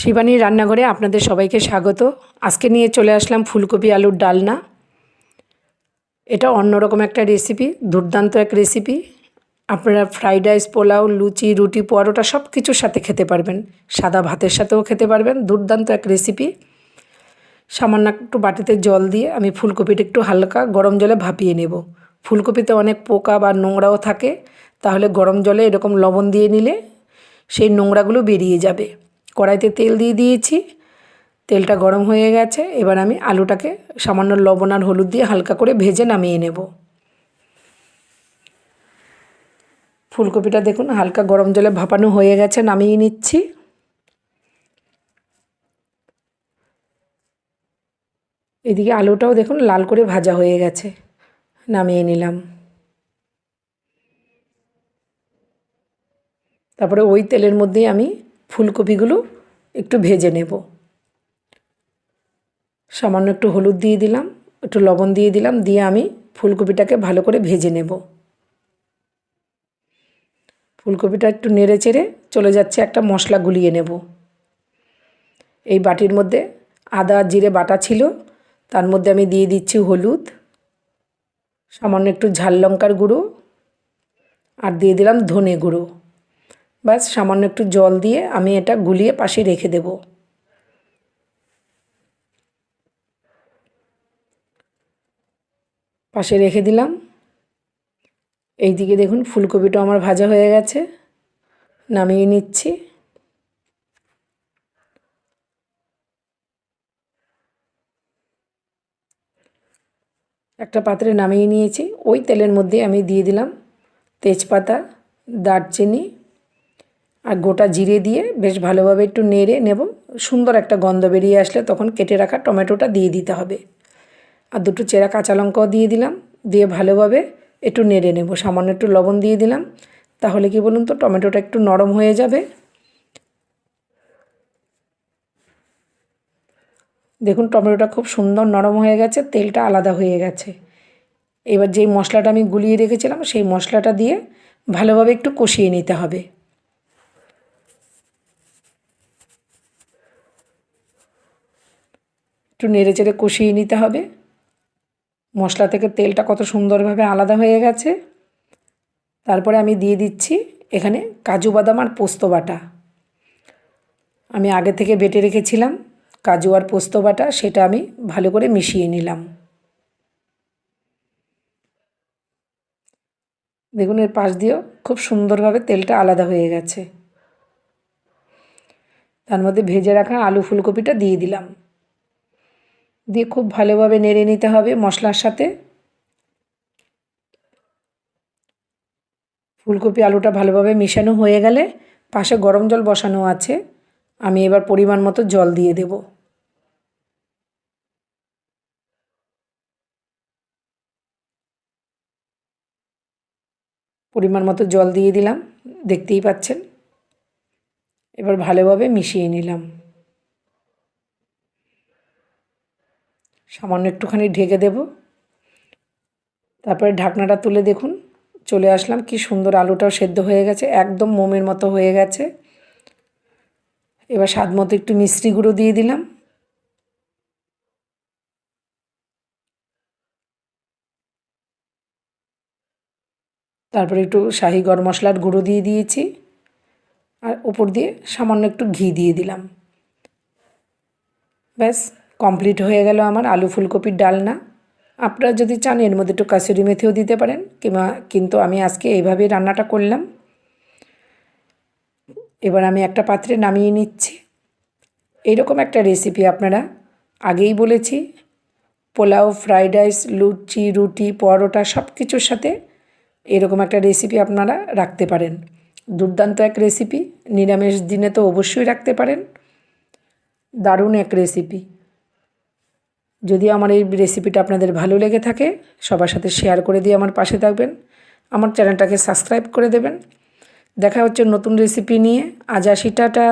শিবানীর রান্নাঘরে আপনাদের সবাইকে স্বাগত। আজকে নিয়ে চলে আসলাম ফুলকপি আলুর ডালনা। এটা অন্যরকম একটা রেসিপি, দুর্দান্ত এক রেসিপি। আপনারা ফ্রাইড রাইস, পোলাও, লুচি, রুটি, পরোটা সব কিছুর সাথে খেতে পারবেন। সাদা ভাতের সাথেও খেতে পারবেন। দুর্দান্ত এক রেসিপি। সামান্য একটু বাটিতে জল দিয়ে আমি ফুলকপিটা একটু হালকা গরম জলে ভাপিয়ে নেব। ফুলকপিতে অনেক পোকা বা নোংরাও থাকে, তাহলে গরম জলে এরকম লবণ দিয়ে নিলে সেই নোংরাগুলো বেরিয়ে যাবে। কড়াইতে তেল দিয়ে দিয়েছি, তেলটা গরম হয়ে গেছে। এবার আমি আলুটাকে সামান্য লবণ আর হলুদ দিয়ে হালকা করে ভেজে নামিয়ে নেব। ফুলকপিটা দেখুন হালকা গরম জলে ভাপানো হয়ে গেছে, নামিয়ে নিচ্ছি। এদিকে আলুটাও দেখুন লাল করে ভাজা হয়ে গেছে, নামিয়ে নিলাম। তারপরে ওই তেলের মধ্যেই আমি ফুলকপিগুলো একটু ভেজে নেব। সামান্য একটু হলুদ দিয়ে দিলাম, একটু লবণ দিয়ে দিলাম, দিয়ে আমি ফুলকপিটাকে ভালো করে ভেজে নেব। ফুলকপিটা একটু নেড়ে চেড়ে চলে যাচ্ছে একটা মশলা গুলিয়ে নেব। এই বাটির মধ্যে আদা জিরে বাটা ছিল, তার মধ্যে আমি দিয়ে দিচ্ছি হলুদ, সামান্য একটু ঝাল লঙ্কার গুঁড়ো আর দিয়ে দিলাম ধনে গুঁড়ো। ব্যাস সামান্য একটু জল দিয়ে আমি এটা গুলিয়ে পাশে রেখে দেব। পাশে রেখে দিলাম। এই দিকে দেখুন ফুলকপিটা আমার ভাজা হয়ে গেছে, নামিয়ে নিচ্ছি। একটা পাত্রে নামিয়ে নিয়েছি। ওই তেলের মধ্যে আমি দিয়ে দিলাম তেজপাতা, দারচিনি আর গোটা জিরে দিয়ে বেশ ভালোভাবে একটু নেড়ে নেব। সুন্দর একটা গন্ধ বেরিয়ে আসলে তখন কেটে রাখা টমেটোটা দিয়ে দিতে হবে। আর দুটো চেরা কাঁচা লঙ্কাও দিয়ে দিলাম, দিয়ে ভালোভাবে একটু নেড়ে নেব। সামান্য একটু লবণ দিয়ে দিলাম, তাহলে কি বলুন তো টমেটোটা একটু নরম হয়ে যাবে। দেখুন টমেটোটা খুব সুন্দর নরম হয়ে গেছে, তেলটা আলাদা হয়ে গেছে। এবার যেই মশলাটা আমি গুলিয়ে রেখেছিলাম সেই মশলাটা দিয়ে ভালোভাবে একটু কষিয়ে নিতে হবে। একটু নেড়ে চেড়ে কষিয়ে নিতে হবে। মশলা থেকে তেলটা কত সুন্দরভাবে আলাদা হয়ে গেছে। তারপরে আমি দিয়ে দিচ্ছি এখানে কাজু বাদাম আর পোস্ত বাটা। আমি আগে থেকে বেটে রেখেছিলাম কাজু আর পোস্ত বাটা, সেটা আমি ভালো করে মিশিয়ে নিলাম। দেখুন এর পাশ দিয়েও খুব সুন্দরভাবে তেলটা আলাদা হয়ে গেছে। তার মধ্যে ভেজে রাখা আলু ফুলকপিটা দিয়ে দিলাম, দিয়ে খুব ভালোভাবে নেড়ে নিতে হবে মশলার সাথে। ফুলকপি আলুটা ভালোভাবে মেশানো হয়ে গেলে পাশে গরম জল বসানো আছে, আমি এবার পরিমাণ মতো জল দিয়ে দেব। পরিমাণ মতো জল দিয়ে দিলাম, দেখতেই পাচ্ছেন। এবার ভালোভাবে মিশিয়ে নিলাম। সামান্য একটুখানি ঢেকে দেব। তারপরে ঢাকনাটা তুলে দেখুন চলে আসলাম, কি সুন্দর আলুটাও সেদ্ধ হয়ে গেছে, একদম মোমের মতো হয়ে গেছে। এবার স্বাদ মতো একটু মিষ্টি গুঁড়ো দিয়ে দিলাম। তারপরে একটু শাহি গরম মশলার গুঁড়ো দিয়ে দিয়েছি, আর উপর দিয়ে সামান্য একটু ঘি দিয়ে দিলাম। ব্যাস কমপ্লিট হয়ে গেল আমার আলু ফুলকপির ডালনা। আপনারা যদি চান এর মধ্যে একটু কাসুরি মেথিও দিতে পারেন, কিন্তু আমি আজকে এইভাবেই রান্নাটা করলাম। এবার আমি একটা পাত্রে নামিয়ে নিচ্ছি। এইরকম একটা রেসিপি আপনারা আগেই বলেছি, পোলাও, ফ্রাইড রাইস, লুচি, রুটি, পরোটা সব কিছুর সাথে এরকম একটা রেসিপি আপনারা রাখতে পারেন। দুর্দান্ত এক রেসিপি, নিরামিষ দিনে তো অবশ্যই রাখতে পারেন। দারুণ এক রেসিপি। যদি আমার এই রেসিপিটা আপনাদের ভালো লেগে থাকে সবার সাথে শেয়ার করে দিয়ে আমার পাশে থাকবেন, আমার চ্যানেলটাকে সাবস্ক্রাইব করে দেবেন। দেখা হচ্ছে নতুন রেসিপি নিয়ে। আজ আসি, টাটা।